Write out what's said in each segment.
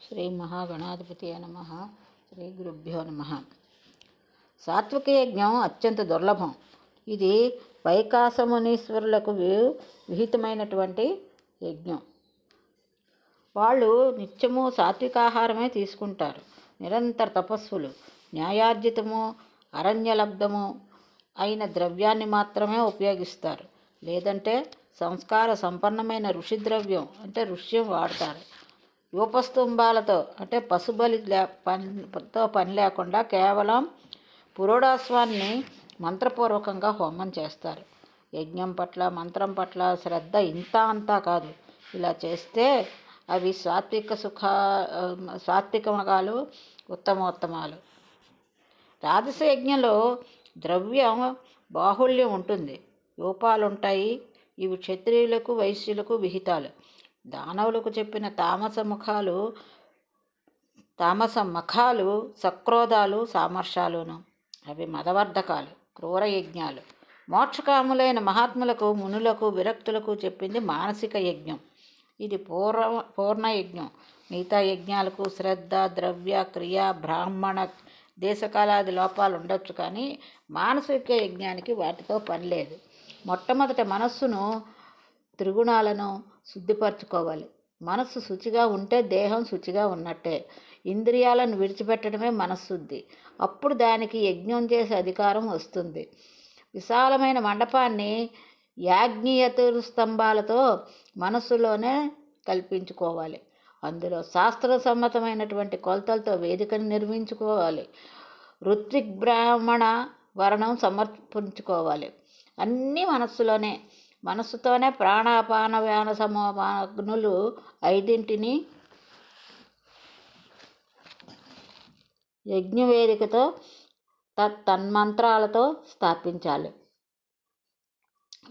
శ్రీ మహాగణాధిపతి నమ. శ్రీ గురుభ్యో నమ. సాత్విక యజ్ఞం అత్యంత దుర్లభం. ఇది వైకాసమునీశ్వరులకు విహితమైనటువంటి యజ్ఞం. వాళ్ళు నిత్యము సాత్వికాహారమే తీసుకుంటారు. నిరంతర తపస్సులు, న్యాయార్జితము అరణ్యలబ్ధము అయిన ద్రవ్యాన్ని మాత్రమే ఉపయోగిస్తారు. లేదంటే సంస్కార సంపన్నమైన ఋషి ద్రవ్యం అంటే ఋష్యం వాడతారు. యూపస్తంభాలతో అంటే పశుబలితో పని లేకుండా కేవలం పురోడాశ్వాన్ని మంత్రపూర్వకంగా హోమం చేస్తారు. యజ్ఞం పట్ల మంత్రం పట్ల శ్రద్ధ ఇంత అంతా కాదు. ఇలా చేస్తే అవి సాత్వికమగాలు ఉత్తమోత్తమాలు. రాజస యజ్ఞంలో ద్రవ్యం బాహుళ్యం ఉంటుంది, యూపాలుంటాయి. ఇవి క్షత్రియులకు వైశ్యులకు విహితాలు. దానవులకు చెప్పిన తామస మఖాలు సక్రోధాలు సామర్శాలును. అవి మదవర్ధకాలు, క్రూర యజ్ఞాలు. మోక్షకాములైన మహాత్ములకు మునులకు విరక్తులకు చెప్పింది మానసిక యజ్ఞం. ఇది పూర్ణ యజ్ఞం. మిగతా యజ్ఞాలకు శ్రద్ధ, ద్రవ్య, క్రియ, బ్రాహ్మణ, దేశకాలాది లోపాలు ఉండొచ్చు, కానీ మానసిక యజ్ఞానికి వాటితో పని లేదు. మొట్టమొదట మనస్సును త్రిగుణాలను శుద్ధిపరచుకోవాలి. మనస్సు శుచిగా ఉంటే దేహం శుచిగా ఉన్నట్టే. ఇంద్రియాలను విడిచిపెట్టడమే మనశ్శుద్ధి. అప్పుడు దానికి యజ్ఞం చేసే అధికారం వస్తుంది. విశాలమైన మండపాన్ని యాజ్ఞీయతురు స్తంభాలతో మనస్సులోనే కల్పించుకోవాలి. అందులో శాస్త్ర సమ్మతమైనటువంటి కొలతలతో వేదికను నిర్మించుకోవాలి. ఋత్విగ్బ్రాహ్మణ వర్ణం సమర్పించుకోవాలి. అన్నీ మనస్సుతోనే ప్రాణాపాన వ్యాన సమోపాగ్నులు 5 యజ్ఞవేదికతో తన్మంత్రాలతో స్థాపించాలి.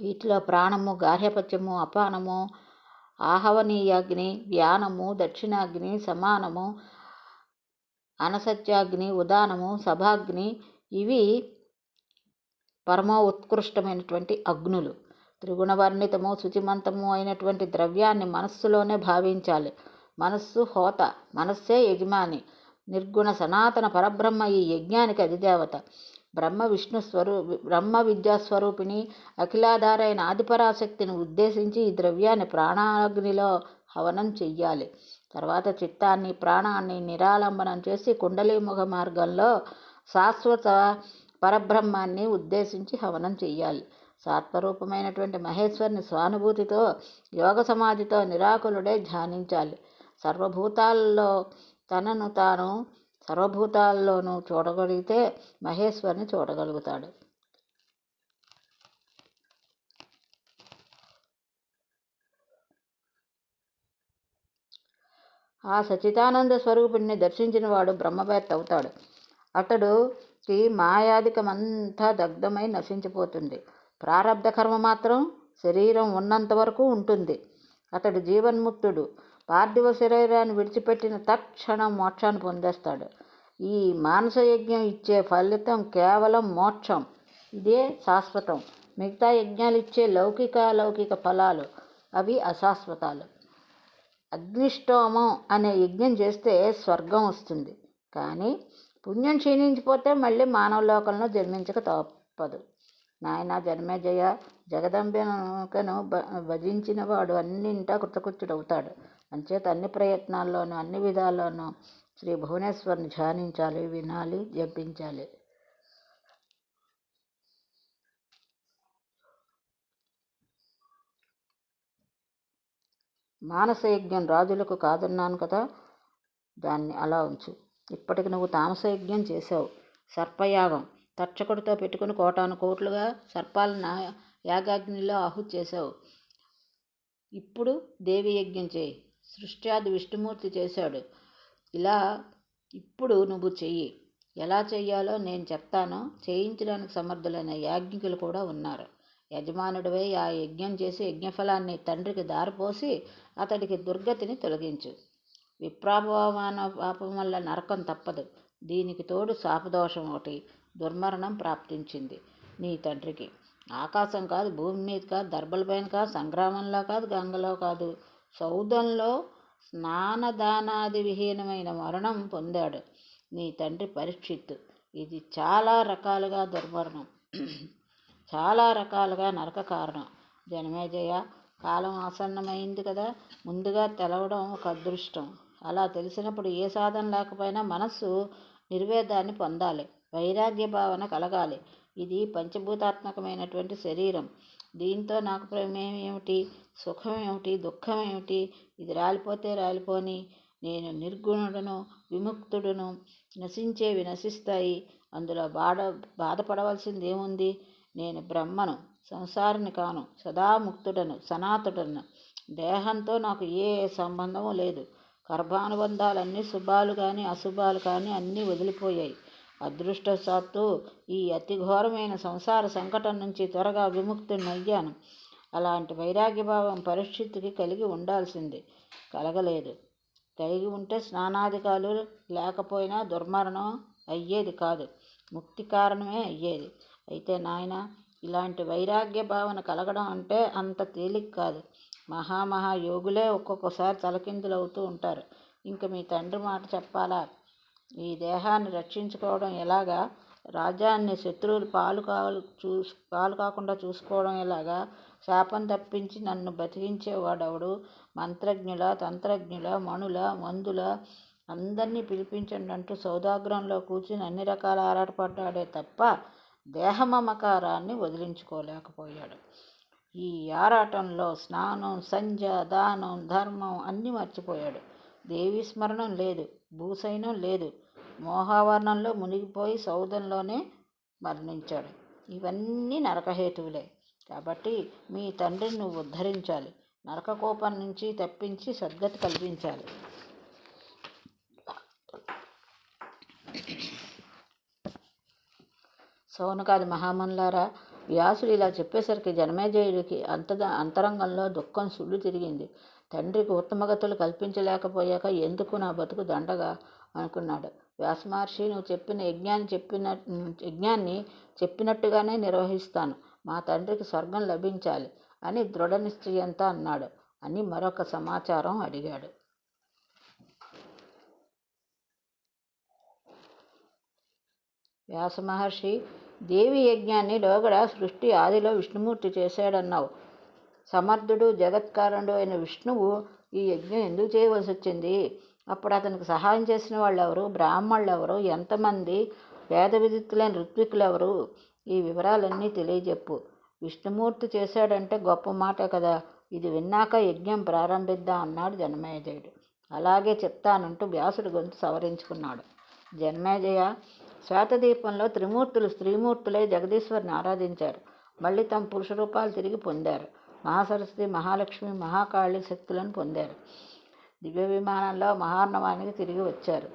వీటిలో ప్రాణము, గార్హపత్యము, అపానము, ఆహవనీయాగ్ని, వ్యానము, దక్షిణాగ్ని, సమానము, అనసత్యాగ్ని, ఉదానము, సభాగ్ని ఇవి పరమో ఉత్కృష్టమైనటువంటి అగ్నులు. త్రిగుణవర్ణితము శుచిమంతము అయినటువంటి ద్రవ్యాన్ని మనస్సులోనే భావించాలి. మనస్సు హోత, మనస్సే యజమాని. నిర్గుణ సనాతన పరబ్రహ్మ ఈ యజ్ఞానికి అధిదేవత. బ్రహ్మ విద్యాస్వరూపిణి అఖిలాధారైన ఆదిపరాశక్తిని ఉద్దేశించి ఈ ద్రవ్యాన్ని ప్రాణాగ్నిలో హవనం చెయ్యాలి. తర్వాత చిత్తాన్ని, ప్రాణాన్ని నిరాలంబనం చేసి కుండలీముఖ మార్గంలో శాశ్వత పరబ్రహ్మాన్ని ఉద్దేశించి హవనం చెయ్యాలి. సాత్వరూపమైనటువంటి మహేశ్వరుని స్వానుభూతితో యోగ సమాధితో నిరాకులుడే ధ్యానించాలి. సర్వభూతాల్లోనూ చూడగలిగితే మహేశ్వరుని చూడగలుగుతాడు. ఆ సచిదానంద స్వరూపుణ్ణి దర్శించిన వాడు బ్రహ్మవేత్త అవుతాడు. అతడుకి మాయాధికమంతా దగ్ధమై నశించిపోతుంది. ప్రారబ్ధ కర్మ మాత్రం శరీరం ఉన్నంత వరకు ఉంటుంది. అతడు జీవన్ముక్తుడు. పార్థివ శరీరాన్ని విడిచిపెట్టిన తక్షణం మోక్షాన్ని పొందేస్తాడు. ఈ మానస యజ్ఞం ఇచ్చే ఫలితం కేవలం మోక్షం. ఇదే శాశ్వతం. మిగతా యజ్ఞాలు ఇచ్చే లౌకిక ఫలాలు అవి అశాశ్వతాలు. అగ్నిష్టోమం అనే యజ్ఞం చేస్తే స్వర్గం వస్తుంది, కానీ పుణ్యం క్షీణించిపోతే మళ్ళీ మానవ లోకంలో జన్మించక తప్పదు. నాయనా జన్మేజయ, జగదంబికను భజించిన వాడు అన్నింటా కృతకృత్యుడవుతాడు. అంచేత అన్ని ప్రయత్నాల్లోనూ అన్ని విధాల్లోనూ శ్రీ భువనేశ్వరుని ధ్యానించాలి, వినాలి, జపించాలి. మానస యజ్ఞం రాజులకు కాదన్నాను కదా, దాన్ని అలా ఉంచు. ఇప్పటికి నువ్వు తామస యజ్ఞం చేసావు. సర్పయాగం తర్చకుడితో పెట్టుకుని కోటాను కోట్లుగా సర్పాలను యాగాగ్నిలో ఆహుతి చేశావు. ఇప్పుడు దేవి యజ్ఞం చేయి. సృష్ట్యాది విష్ణుమూర్తి చేశాడు. ఇలా ఇప్పుడు నువ్వు చెయ్యి. ఎలా చెయ్యాలో నేను చెప్తాను. చేయించడానికి సమర్థులైన యాజ్ఞికులు కూడా ఉన్నారు. యజమానుడివై ఆ యజ్ఞం చేసి యజ్ఞఫలాన్ని తండ్రికి దారిపోసి అతడికి దుర్గతిని తొలగించు. విప్రాపమాన పాపం వల్ల నరకం తప్పదు. దీనికి తోడు శాపదోషం ఒకటి, దుర్మరణం ప్రాప్తించింది నీ తండ్రికి. ఆకాశం కాదు, భూమి మీద కాదు, దర్భలపైన కాదు, సంగ్రామంలో కాదు, గంగలో కాదు, సౌదంలో స్నానదానాది విహీనమైన మరణం పొందాడు నీ తండ్రి పరీక్షిత్తు. ఇది చాలా రకాలుగా దుర్మరణం, చాలా రకాలుగా నరక కారణం. జనమేజయ, కాలం ఆసన్నమైంది కదా, ముందుగా తెలవడం ఒక అదృష్టం. అలా తెలిసినప్పుడు ఏ సాధన లేకపోయినా మనస్సు నిర్వేదాన్ని పొందాలి, వైరాగ్య భావన కలగాలి. ఇది పంచభూతాత్మకమైనటువంటి శరీరం. దీంతో నాకు ప్రమేయం ఏమిటి, సుఖం ఏమిటి, దుఃఖం ఏమిటి? ఇది రాలిపోతే రాలిపోని, నేను నిర్గుణుడును, విముక్తుడును, నశించేవి నశిస్తాయి, అందులో బాధపడవలసింది ఏముంది? నేను బ్రహ్మను, సంసారిని కాను, సదాముక్తుడను, సనాతుడను. దేహంతో నాకు ఏ సంబంధము లేదు. గర్భానుబంధాలన్నీ శుభాలు కానీ అశుభాలు కానీ అన్నీ వదిలిపోయాయి. అదృష్టవశాత్తు ఈ అతి ఘోరమైన సంసార సంకటం నుంచి త్వరగా విముక్తుడినయ్యాను. అలాంటి వైరాగ్యభావం పరిస్థితికి కలిగి ఉండాల్సింది, కలగలేదు. కలిగి ఉంటే స్నానాధికాలు లేకపోయినా దుర్మరణం అయ్యేది కాదు, ముక్తి కారణమే అయ్యేది. అయితే నాయన, ఇలాంటి వైరాగ్య భావన కలగడం అంటే అంత తేలిక కాదు. మహాయోగులే ఒక్కొక్కసారి తలకిందులవుతూ ఉంటారు. ఇంక మీ తండ్రి మాట చెప్పాలా? ఈ దేహాన్ని రక్షించుకోవడం ఎలాగా? రాజ్యాన్ని శత్రువులు పాలు కాకుండా చూసుకోవడం ఎలాగా? శాపం తప్పించి నన్ను బతికించేవాడెవడు? మంత్రజ్ఞుల, తంత్రజ్ఞుల, మణుల, మందుల అందరినీ పిలిపించండి అంటూ సౌదాగ్రంలో కూర్చుని అన్ని రకాల ఆరాటపడ్డాడే తప్ప దేహమమకారాన్ని వదిలించుకోలేకపోయాడు. ఈ ఆరాటంలో స్నానం, సంధ్య, దానం, ధర్మం అన్నీ మర్చిపోయాడు. దేవీ స్మరణం లేదు, భూసైనం లేదు. మోహావరణంలో మునిగిపోయి సౌధంలోనే మరణించాడు. ఇవన్నీ నరకహేతువులే. కాబట్టి మీ తండ్రిని నువ్వు ఉద్ధరించాలి, నరకకోపం నుంచి తప్పించి సద్గతి కల్పించాలి. సౌనకాది మహామనులారా, వ్యాసుడు ఇలా చెప్పేసరికి జనమేజయుడికి అంతరంగంలో దుఃఖం సుళ్ళు తిరిగింది. తండ్రికి ఉత్తమగతులు కల్పించలేకపోయాక ఎందుకు నా బతుకు దండగా అనుకున్నాడు. వ్యాసమహర్షి, నువ్వు చెప్పిన యజ్ఞాన్ని చెప్పినట్టుగానే నిర్వహిస్తాను. మా తండ్రికి స్వర్గం లభించాలి అని దృఢ నిశ్చయంతో అన్నాడు అని మరొక సమాచారం అడిగాడు. వ్యాసమహర్షి, దేవి యజ్ఞాన్ని లోగడ సృష్టి ఆదిలో విష్ణుమూర్తి చేశాడన్నావు. సమర్థుడు, జగత్కారణుడు అయిన విష్ణువు ఈ యజ్ఞం ఎందుకు చేయవలసి వచ్చింది? అప్పుడు అతనికి సహాయం చేసిన వాళ్ళు ఎవరు? బ్రాహ్మణులు ఎవరు? ఎంతమంది? వేద విదితులైన ఋత్వికులు ఎవరు? ఈ వివరాలన్నీ తెలియజెప్పు. విష్ణుమూర్తి చేశాడంటే గొప్ప మాటే కదా. ఇది విన్నాక యజ్ఞం ప్రారంభిద్దాం అన్నాడు జనమేజయుడు. అలాగే చెప్తానంటూ వ్యాసుడి గొంతు సవరించుకున్నాడు. జనమేజయ, శ్వేతదీపంలో త్రిమూర్తులు స్త్రీమూర్తులై జగదీశ్వరిని ఆరాధించారు. మళ్ళీ తమ పురుష రూపాలు తిరిగి పొందారు. మహాసరస్వతి, మహాలక్ష్మి, మహాకాళి శక్తులను పొందారు. దివ్య విమానంలో మహార్ణవానికి తిరిగి వచ్చారు.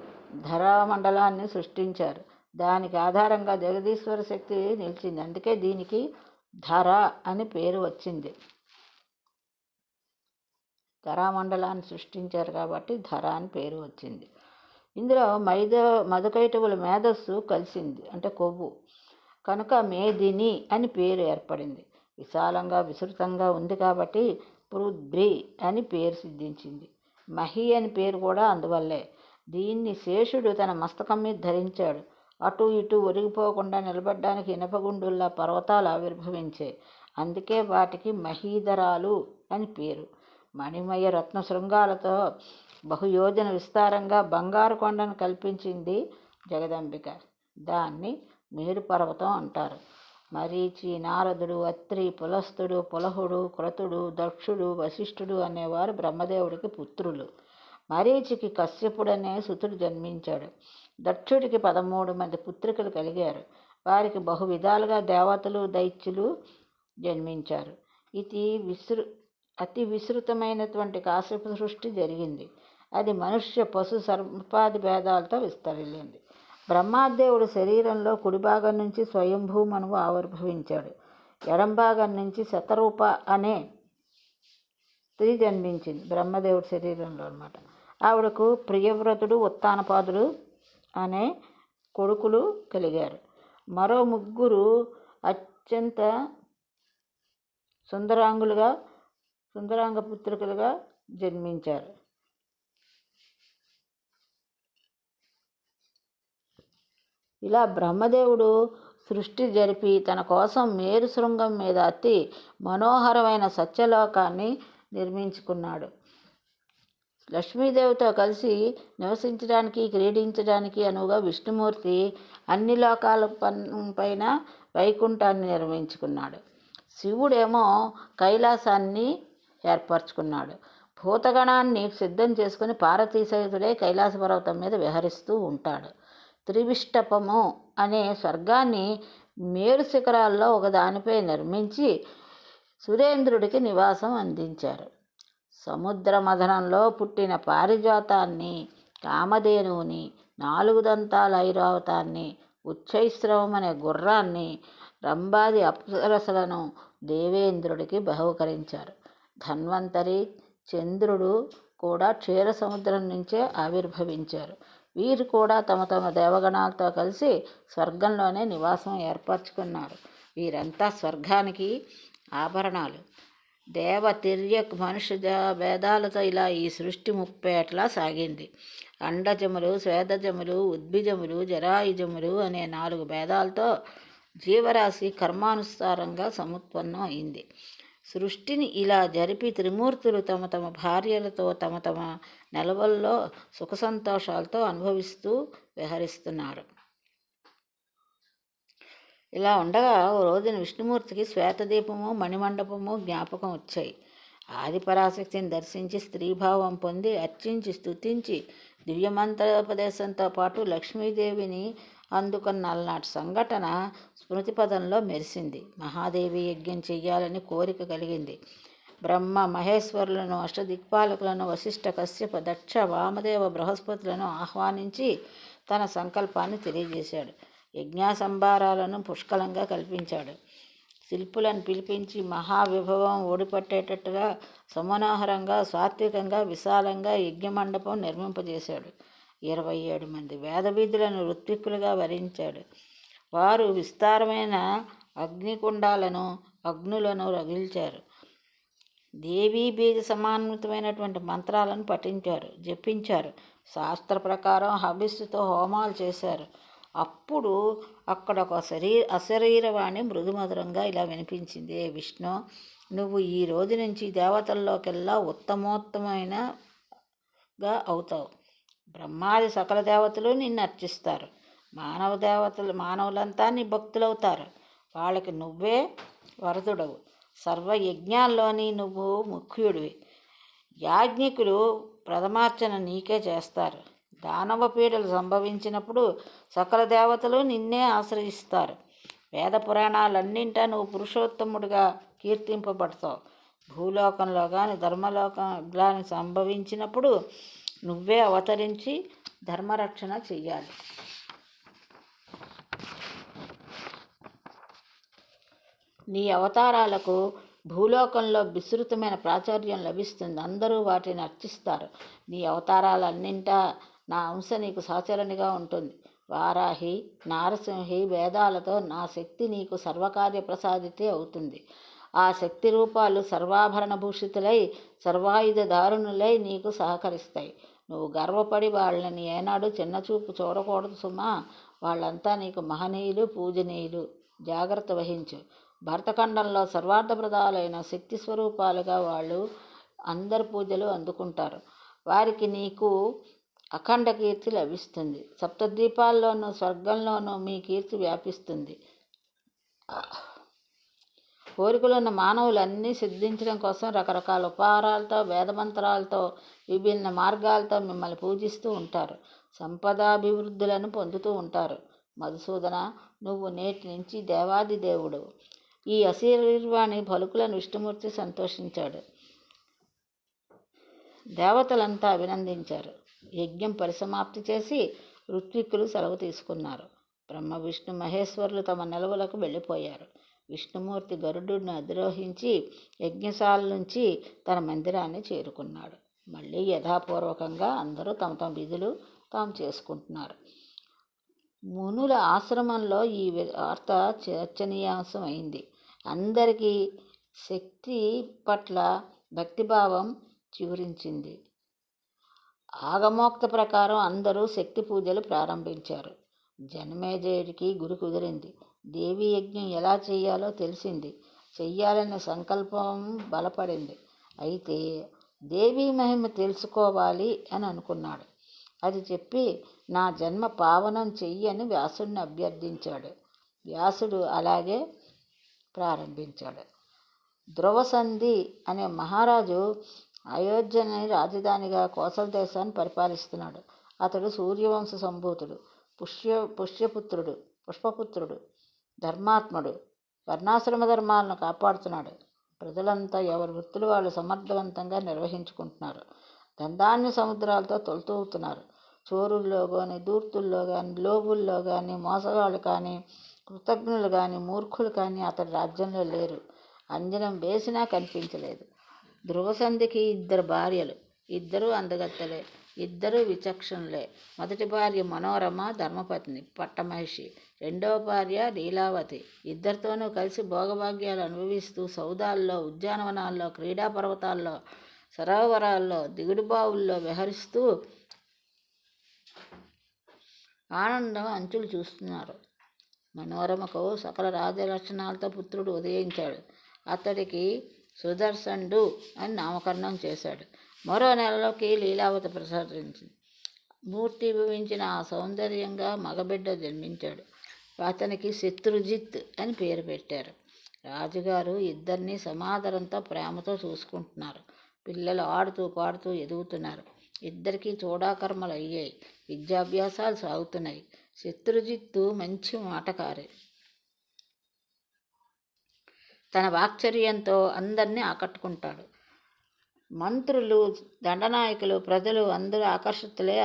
ధరామండలాన్ని సృష్టించారు. దానికి ఆధారంగా జగదీశ్వర శక్తి నిలిచింది. అందుకే దీనికి ధర అని పేరు వచ్చింది. ధరామండలాన్ని సృష్టించారు కాబట్టి ధర అని పేరు వచ్చింది. ఇందులో మధుకైటవుల మేధస్సు కలిసింది, అంటే కొవ్వు, కనుక మేదిని అని పేరు ఏర్పడింది. విశాలంగా విస్తృతంగా ఉంది కాబట్టి పృథ్వీ అని పేరు సిద్ధించింది. మహి అని పేరు కూడా అందువల్లే. దీన్ని శేషుడు తన మస్తకం మీద ధరించాడు. అటు ఇటు ఒరిగిపోకుండా నిలబడ్డానికి ఇనపగుండుల్లా పర్వతాలు ఆవిర్భవించాయి. అందుకే వాటికి మహీధరాలు అని పేరు. మణిమయ రత్న శృంగాలతో బహుయోజన విస్తారంగా బంగారు కొండను కల్పించింది జగదంబిక. దాన్ని మేరు పర్వతం అంటారు. మరీచి, నారదుడు, అత్రి, పులస్తుడు, పులహుడు, క్రతుడు, దక్షుడు, వశిష్ఠుడు అనేవారు బ్రహ్మదేవుడికి పుత్రులు. మరీచికి కశ్యపుడనే సుతుడు జన్మించాడు. దక్షుడికి 13 మంది పుత్రికలు కలిగారు. వారికి బహువిధాలుగా దేవతలు, దైత్యులు జన్మించారు. అతి విస్తృతమైనటువంటి కాశ్యప సృష్టి జరిగింది. అది మనుష్య, పశు, సర్పాది భేదాలతో విస్తరిల్లింది. బ్రహ్మదేవుడి శరీరంలో కుడిభాగం నుంచి స్వయంభూమనువు ఆవిర్భవించాడు. ఎడంభాగం నుంచి శతరూప అనే స్త్రీ జన్మించింది బ్రహ్మదేవుడి శరీరంలో అన్నమాట. ఆవిడకు ప్రియవ్రతుడు, ఉత్తానపాదుడు అనే కొడుకులు కలిగారు. మరో 3 అత్యంత సుందరాంగ పుత్రికలుగా జన్మించారు. ఇలా బ్రహ్మదేవుడు సృష్టి జరిపి తన కోసం మేరు శృంగం మీద అతి మనోహరమైన సత్యలోకాన్ని నిర్మించుకున్నాడు. లక్ష్మీదేవితో కలిసి నివసించడానికి, క్రీడించడానికి అనువుగా విష్ణుమూర్తి అన్ని లోకాల పైన వైకుంఠాన్ని నిర్మించుకున్నాడు. శివుడేమో కైలాసాన్ని ఏర్పరచుకున్నాడు. భూతగణాన్ని సిద్ధం చేసుకుని పార్వతీ సహితుడై కైలాస పర్వతం మీద విహరిస్తూ ఉంటాడు. త్రివిష్టపము అనే స్వర్గాన్ని మేరు శిఖరాల్లో ఒకదానిపై నిర్మించి సురేంద్రుడికి నివాసం అందించారు. సముద్ర మథనంలో పుట్టిన పారిజాతాన్ని, కామధేనువుని, 4 దంతాల ఐరావతాన్ని, ఉచ్చైశ్రవం అనే గుర్రాన్ని, రంభాది అప్సరసలను దేవేంద్రుడికి బహూకరించారు. ధన్వంతరి, చంద్రుడు కూడా క్షీర సముద్రం నుంచే ఆవిర్భవించారు. వీరు కూడా తమ తమ దేవగణాలతో కలిసి స్వర్గంలోనే నివాసం ఏర్పరచుకున్నారు. వీరంతా స్వర్గానికి ఆభరణాలు. దేవ, తిర్యక్, మనుషుజ భేదాలతో ఇలా ఈ సృష్టి ముప్పేటలా సాగింది. అండజములు, స్వేదజములు, ఉద్భిజములు, జరాయుజములు అనే 4 భేదాలతో జీవరాశి కర్మానుసారంగా సముత్పన్నం అయింది. సృష్టిని ఇలా జరిపి త్రిమూర్తులు తమ తమ భార్యలతో తమ తమ నెలవుల్లో సుఖ సంతోషాలతో అనుభవిస్తూ విహరిస్తున్నారు. ఇలా ఉండగా ఓ రోజున విష్ణుమూర్తికి శ్వేతదీపము, మణిమండపము జ్ఞాపకం వచ్చాయి. ఆదిపరాశక్తిని దర్శించి స్త్రీభావం పొంది అర్చించి స్తుతించి దివ్యమంత్రోపదేశంతో పాటు లక్ష్మీదేవిని అందుకున్న అలనాటి సంఘటన స్మృతిపదంలో మెరిసింది. మహాదేవి యజ్ఞం చెయ్యాలని కోరిక కలిగింది. బ్రహ్మ, మహేశ్వరులను, అష్టదిక్పాలకులను, వశిష్ఠ, కశ్యప, దక్ష, వామదేవ, బృహస్పతులను ఆహ్వానించి తన సంకల్పాన్ని తెలియజేశాడు. యజ్ఞాసంభారాలను పుష్కలంగా కల్పించాడు. శిల్పులను పిలిపించి మహావిభవం ఓడిపట్టేటట్టుగా సమనోహరంగా, సాత్వికంగా, విశాలంగా యజ్ఞమండపం నిర్మింపజేశాడు. 27 మంది వేదవిధులను ఋత్విక్కులుగా వరించాడు. వారు విస్తారమైన అగ్నికుండాలను, అగ్నులను రగిల్చారు. దేవీ బీజ సమాన్వితమైనటువంటి మంత్రాలను జపించారు. శాస్త్ర ప్రకారం హవిస్సుతో హోమాలు చేశారు. అప్పుడు అక్కడ ఒక అశరీరవాణి మృదుమధురంగా ఇలా వినిపించింది: ఏ విష్ణు, నువ్వు ఈ రోజు నుంచి దేవతల్లోకెల్లా ఉత్తమోత్తమైనగా అవుతావు. బ్రహ్మాది సకల దేవతలు నిన్ను అర్చిస్తారు. మానవులంతా నీ భక్తులవుతారు. వాళ్ళకి నువ్వే వరదుడవు. సర్వయజ్ఞాల్లోని నువ్వు ముఖ్యుడివి. యాజ్ఞికులు ప్రథమార్చన నీకే చేస్తారు. దానవ పీడలు సంభవించినప్పుడు సకల దేవతలు నిన్నే ఆశ్రయిస్తారు. వేద పురాణాలన్నింటా నువ్వు పురుషోత్తముడిగా కీర్తింపబడతావు. భూలోకంలో కానీ ధర్మలోకంలో సంభవించినప్పుడు నువ్వే అవతరించి ధర్మరక్షణ చెయ్యాలి. నీ అవతారాలకు భూలోకంలో విస్తృతమైన ప్రాచుర్యం లభిస్తుంది. అందరూ వాటిని అర్చిస్తారు. నీ అవతారాలన్నింటా నా అంశ నీకు సహచరునిగా ఉంటుంది. వారాహి, నారసింహి వేదాలతో నా శక్తి నీకు సర్వకార్య ప్రసాదితే అవుతుంది. ఆ శక్తి రూపాలు సర్వాభరణ భూషితులై సర్వాయుధధారుణులై నీకు సహకరిస్తాయి. నువ్వు గర్వపడి వాళ్ళని ఏనాడు చిన్నచూపు చూడకూడదు సుమా. వాళ్ళంతా నీకు మహనీయులు, పూజనీయులు. జాగ్రత్త వహించు. భరతఖండంలో సర్వార్థప్రదాలైన శక్తి స్వరూపాలుగా వాళ్ళు అందరి పూజలు అందుకుంటారు. వారికి నీకు అఖండ కీర్తి లభిస్తుంది. సప్తద్వీపాల్లోనూ స్వర్గంలోనూ మీ కీర్తి వ్యాపిస్తుంది. కోరికలున్న మానవులన్నీ సిద్ధించడం కోసం రకరకాల ఉపహారాలతో, వేదమంత్రాలతో, విభిన్న మార్గాలతో మిమ్మల్ని పూజిస్తూ ఉంటారు. సంపదాభివృద్ధులను పొందుతూ ఉంటారు. మధుసూదన, నువ్వు నేటి నుంచి దేవాది దేవుడు. ఈ అశరీరవాణి పలుకులను విష్ణుమూర్తి సంతోషించాడు. దేవతలంతా అభినందించారు. యజ్ఞం పరిసమాప్తి చేసి ఋత్విక్కులు సెలవు తీసుకున్నారు. బ్రహ్మ, విష్ణు, మహేశ్వరులు తమ నిలవులకు వెళ్ళిపోయారు. విష్ణుమూర్తి గరుడుని అధిరోహించి యజ్ఞశాల నుంచి తన మందిరాన్ని చేరుకున్నాడు. మళ్ళీ యథాపూర్వకంగా అందరూ తమ తమ విధులు తాము చేసుకుంటున్నారు. మునుల ఆశ్రమంలో ఈ వార్త చర్చనీయాంశం అయింది. అందరికీ శక్తి పట్ల భక్తిభావం చిగురించింది. ఆగమోక్త ప్రకారం అందరూ శక్తి పూజలు ప్రారంభించారు. జనమేజయుడికి గురి కుదిరింది. దేవీ యజ్ఞం ఎలా చెయ్యాలో తెలిసింది. చెయ్యాలనే సంకల్పం బలపడింది. అయితే దేవీ మహిమ తెలుసుకోవాలి అని అనుకున్నాడు. అది చెప్పి నా జన్మ పావనం చెయ్యి అని వ్యాసుడిని అభ్యర్థించాడు. వ్యాసుడు అలాగే ప్రారంభించాడు. ధ్రువసంధి అనే మహారాజు అయోధ్యని రాజధానిగా కోసల దేశాన్ని పరిపాలిస్తున్నాడు. అతడు సూర్యవంశ సంభూతుడు, పుష్పపుత్రుడు, ధర్మాత్ముడు. వర్ణాశ్రమ ధర్మాలను కాపాడుతున్నాడు. ప్రజలంతా ఎవరి వృత్తులు వాళ్ళు సమర్థవంతంగా నిర్వహించుకుంటున్నారు. దండాన్య సముద్రాలతో తొలతూగుతున్నారు. చోరుల్లో కానీ, దూర్తుల్లో కానీ, లోబుల్లో కానీ, మోసగాళ్ళు కానీ, కృతజ్ఞులు కానీ, మూర్ఖులు కానీ అతడి రాజ్యంలో లేరు. అంజనం వేసినా కనిపించలేదు. ధ్రువసంధికి 2 భార్యలు. 2 అందగత్తెలే, 2 విచక్షణలే. మొదటి భార్య మనోరమ, ధర్మపత్ని, పట్టమహిషి. రెండవ భార్య లీలావతి. 2తోనూ కలిసి భోగభాగ్యాలు అనుభవిస్తూ సౌదాల్లో, ఉద్యానవనాల్లో, క్రీడా పర్వతాల్లో, సరోవరాల్లో, దిగుడుబావుల్లో విహరిస్తూ ఆనందం అంచులు చూస్తున్నారు. మనోరమకు సకల రాజలక్షణాలతో పుత్రుడు ఉదయించాడు. అతడికి సుదర్శనుడు అని నామకరణం చేశాడు. మరో నెలలోకి లీలావతి ప్రసాదించింది. మూర్తి భవించిన ఆ సౌందర్యంగా మగబిడ్డ జన్మించాడు. అతనికి శత్రుజిత్ అని పేరు పెట్టారు. రాజుగారు 2 సమాదరంతో ప్రేమతో చూసుకుంటున్నారు. పిల్లలు ఆడుతూ పాడుతూ ఎదుగుతున్నారు. 2 చూడాకర్మలు అయ్యాయి. విద్యాభ్యాసాలు సాగుతున్నాయి. శత్రుజిత్తు మంచి మాటకారి. తన వాక్చర్యంతో అందరినీ ఆకట్టుకుంటాడు. మంత్రులు, దండనాయకులు, ప్రజలు అందరూ ఆకర్షితులే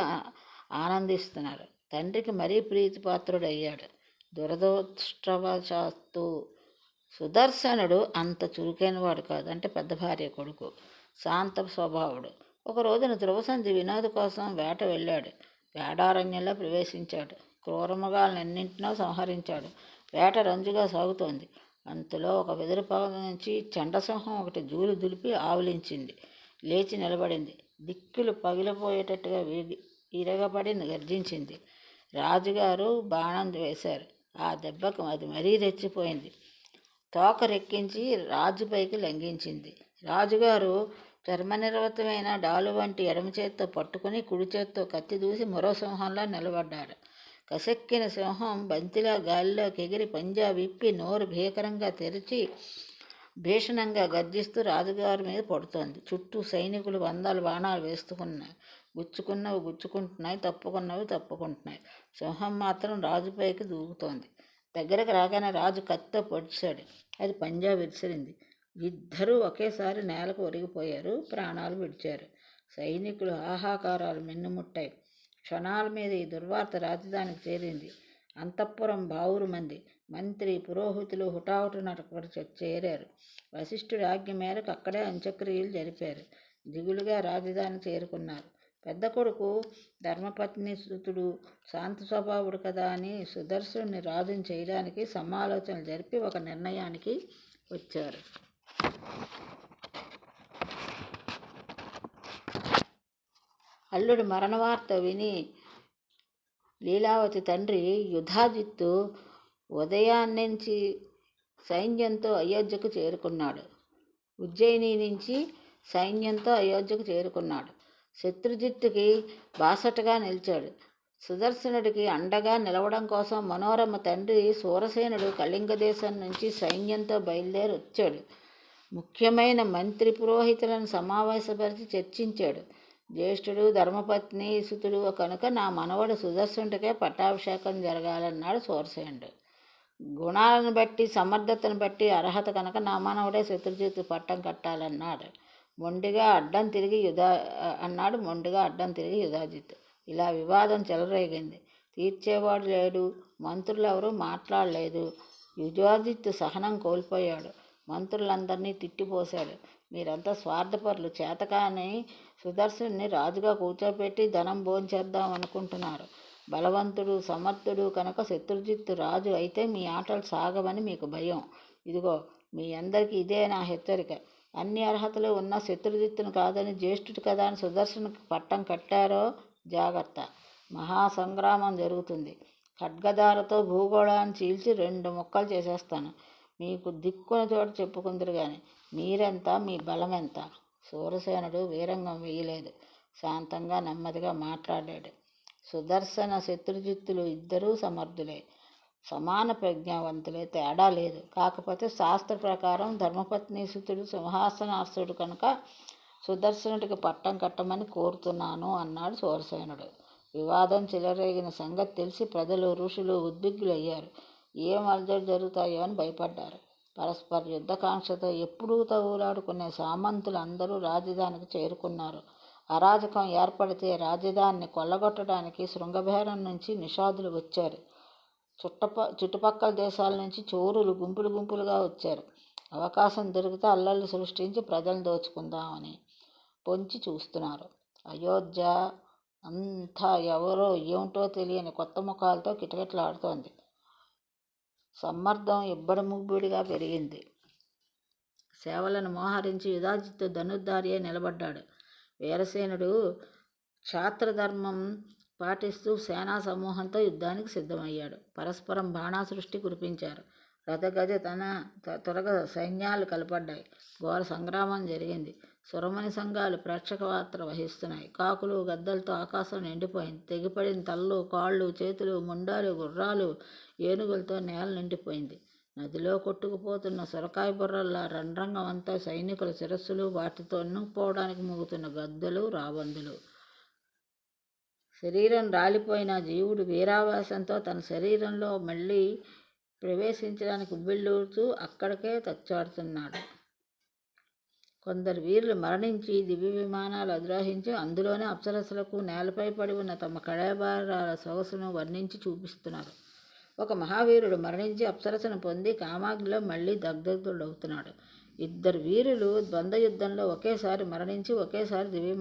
ఆనందిస్తున్నారు. తండ్రికి మరీ ప్రీతిపాత్రుడయ్యాడు. దురదృష్టవశాత్తు సుదర్శనుడు అంత చురుకైనవాడు కాదు. అంటే పెద్ద భార్య కొడుకు. శాంత స్వభావుడు. ఒక రోజున ధ్రువసంధి వినోద కోసం వేట వెళ్ళాడు. వేడారణ్యంలో ప్రవేశించాడు. క్రూరమృగాలన్నింటినో సంహరించాడు. వేట రంజుగా సాగుతోంది. అంతలో ఒక వెదురు పొద నుంచి చండసింహం ఒకటి జూలు దులిపి ఆవలించింది. లేచి నిలబడింది. దిక్కులు పగిలిపోయేటట్టుగా విరగబడి గర్జించింది. రాజుగారు బాణం వేశారు. ఆ దెబ్బకు అది మరీ రెచ్చిపోయింది. తోక రెక్కించి రాజుపైకి లంఘించింది. రాజుగారు చర్మనిర్వతమైన డాలు వంటి ఎడమ చేత్తో పట్టుకుని కుడి చేత్తో కత్తి దూసి మరో సింహంలా నిలబడ్డాడు. కసెక్కిన సింహం బంతిలా గాలిలోకి ఎగిరి పంజా విప్పి నోరు భీకరంగా తెరిచి భీషణంగా గర్జిస్తూ రాజుగారి మీద పడుతోంది. చుట్టూ సైనికులు 100 బాణాలు వేస్తుకున్నాయి. గుచ్చుకున్నవి గుచ్చుకుంటున్నాయి, తప్పుకున్నవి తప్పుకుంటున్నాయి. సింహం మాత్రం రాజుపైకి దూకుతోంది. దగ్గరకు రాగానే రాజు కత్తితో పొడిచాడు. అది పంజా విసిరింది. 2 ఒకేసారి నేలకు ఒరిగిపోయారు. ప్రాణాలు విడిచారు. సైనికులు హాహాకారాలు మిన్నుముట్టాయి. క్షణాల మీద ఈ దుర్వార్త రాజధానికి చేరింది. అంతఃపురం బావురుమంది. మంత్రి, పురోహితులు హుటాహుటిన అక్కడికి చేరారు. వశిష్ఠుడి ఆజ్ఞ మేరకు అక్కడే అంత్యక్రియలు జరిపారు. దిగులుగా రాజధాని చేరుకున్నారు. పెద్ద కొడుకు ధర్మపత్ని సుతుడు శాంత స్వభావుడు కదా అని సుదర్శనుని రాజుని చేయడానికి సమాలోచనలు జరిపి ఒక నిర్ణయానికి వచ్చారు. అల్లుడి మరణవార్త విని లీలావతి తండ్రి యుధాజిత్తు ఉదయాన్నించి సైన్యంతో అయోధ్యకు చేరుకున్నాడు. ఉజ్జయిని నుంచి సైన్యంతో అయోధ్యకు చేరుకున్నాడు. శత్రుజిత్తుకి బాసటగా నిలిచాడు. సుదర్శనుడికి అండగా నిలవడం కోసం మనోరమ తండ్రి సూరసేనుడు కళింగ దేశం నుంచి సైన్యంతో బయలుదేరి వచ్చాడు. ముఖ్యమైన మంత్రి పురోహితులను సమావేశపరిచి చర్చించాడు. జ్యేష్ఠుడు, ధర్మపత్ని సుతుడు కనుక నా మనవడు సుదర్శనుడికే పట్టాభిషేకం జరగాలన్నాడు సూరసేనుడు. గుణాలను బట్టి, సమర్థతను బట్టి అర్హత కనుక నా మనవడే శత్రుజిత్తు పట్టం కట్టాలన్నాడు. మొండిగా అడ్డం తిరిగి యుధాజిత్తు. ఇలా వివాదం చెలరేగింది. తీర్చేవాడు లేడు. మంత్రులెవరూ మాట్లాడలేదు. యుధాజిత్తు సహనం కోల్పోయాడు. మంత్రులందరినీ తిట్టిపోశాడు. మీరంతా స్వార్థపరులు, చేతకాని సుదర్శనుని రాజుగా కూర్చోపెట్టి ధనం భోంచేద్దాం అనుకుంటున్నారు. బలవంతుడు, సమర్థుడు కనుక శత్రుజిత్తు రాజు అయితే మీ ఆటలు సాగవని మీకు భయం. ఇదిగో మీ అందరికీ ఇదే నా హెచ్చరిక. అన్ని అర్హతలు ఉన్న శత్రుజిత్తును కాదని, జ్యేష్ఠుడు కదా అని సుదర్శనునికి పట్టం కట్టారో జాగ్రత్త. మహాసంగ్రామం జరుగుతుంది. ఖడ్గదారతో భూగోళాన్ని చీల్చి 2 ముక్కలు చేసేస్తాను. మీకు దిక్కున చోటు చెప్పుకుందరు గాని మీరెంత, మీ బలమెంత? సూరసేనుడు వీరంగం వేయలేదు. శాంతంగా నెమ్మదిగా మాట్లాడాడు. సుదర్శన శత్రుజిత్తులు ఇద్దరూ సమర్థులే, సమాన ప్రజ్ఞావంతులే, తేడా లేదు. కాకపోతే శాస్త్ర ప్రకారం ధర్మపత్నీసుతుడు సింహాసనాసుడు కనుక సుదర్శనుడికి పట్టం కట్టమని కోరుతున్నాను అన్నాడు సూరసేనుడు. వివాదం చెలరేగిన సంగతి తెలిసి ప్రజలు, ఋషులు ఉద్విగ్నులయ్యారు. ఏం అలజడి జరుగుతాయో అని భయపడ్డారు. పరస్పర యుద్ధకాంక్షతో ఎప్పుడూ తగులాడుకునే సామంతులు అందరూ రాజధానికి చేరుకున్నారు. అరాజకం ఏర్పడితే రాజధానిని కొల్లగొట్టడానికి శృంగబేరం నుంచి నిషాదులు వచ్చారు. చుట్టుపక్కల దేశాల నుంచి చోరులు గుంపులు గుంపులుగా వచ్చారు. అవకాశం దొరికితే అల్లర్లు సృష్టించి ప్రజలను దోచుకుందామని పొంచి చూస్తున్నారు. అయోధ్య అంతా ఎవరో ఏమిటో తెలియని కొత్త ముఖాలతో కిటకిటలాడుతోంది. సమ్మర్దం ఇబ్బడి ముబ్బడిగా పెరిగింది. సేవలను మోహరించి యుధాజిత్తు ధనుర్ధారియై నిలబడ్డాడు. వీరసేనుడు క్షాత్రధర్మం పాటిస్తూ సేనా సమూహంతో యుద్ధానికి సిద్ధమయ్యాడు. పరస్పరం బాణాసృష్టి కురిపించారు. రథగజ త్వరగ సైన్యాలు కలపడ్డాయి. ఘోర సంగ్రామం జరిగింది. సురమణి సంఘాలు ప్రేక్షక పాత్ర వహిస్తున్నాయి. కాకులు గద్దలతో ఆకాశం నిండిపోయింది. తెగిపడిన తలలు, కాళ్ళు, చేతులు, ముండాలు, గుర్రాలు, ఏనుగులతో నేల నిండిపోయింది. నదిలో కొట్టుకుపోతున్న సొరకాయ బుర్రల్లా రణరంగం అంతా సైనికుల శిరస్సులు, వాటితో ఎన్నుకుపోవడానికి మూగుతున్న గద్దలు, రాబందులు. శరీరం రాలిపోయిన జీవుడు వీరావేశంతో తన శరీరంలో మళ్ళీ ప్రవేశించడానికి ఉవ్విళ్ళూరుతూ అక్కడికే తచ్చాడుతున్నాడు. కొందరు వీరులు మరణించి దివ్య విమానాలు అధిరోహించి అందులోనే అప్సరసలకు నేలపై పడి ఉన్న తమ కళేబరాల సొగసును వర్ణించి చూపిస్తున్నారు. ఒక మహావీరుడు మరణించి అప్సరసను పొంది కామాగ్నిలో మళ్ళీ దగ్ధుడవుతున్నాడు. 2 వీరులు ద్వంద్వ యుద్ధంలో ఒకేసారి మరణించి ఒకేసారి దివ్య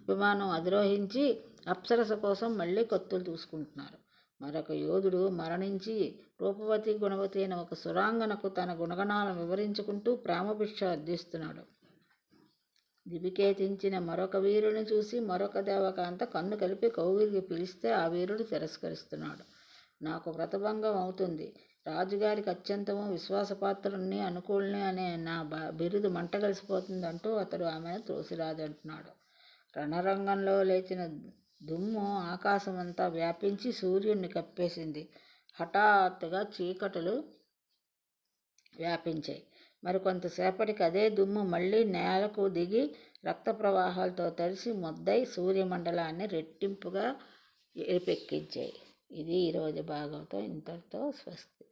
విమానం అధిరోహించి అప్సరస కోసం మళ్ళీ కత్తులు దూసుకుంటున్నారు. మరొక యోధుడు మరణించి రూపవతి, గుణవతి అయిన ఒక సురాంగనకు తన గుణగణాలను వివరించుకుంటూ ప్రేమభిక్ష అర్థిస్తున్నాడు. దివికేతించిన మరొక వీరుని చూసి మరొక దేవకాంత కన్ను కలిపి కౌగిలికి పిలిస్తే ఆ వీరుడు తిరస్కరిస్తున్నాడు. నాకు వ్రతభంగం అవుతుంది, రాజుగారికి అత్యంతము విశ్వాసపాత్రుణ్ణి, అనుకూలని అనే నా బిరుదు మంట కలిసిపోతుందంటూ అతడు ఆమెను త్రోసిరాదంటున్నాడు. రణరంగంలో లేచిన దుమ్ము ఆకాశమంతా వ్యాపించి సూర్యుడిని కప్పేసింది. హఠాత్తుగా చీకటులు వ్యాపించాయి. మరికొంతసేపటికి అదే దుమ్ము మళ్ళీ నేలకు దిగి రక్త ప్రవాహాలతో తడిసి మొద్దై సూర్యమండలాన్ని రెట్టింపుగా ఎరిపెక్కించాయి. ఇది ఈరోజు భాగవతం. ఇంతటితో స్వస్తి.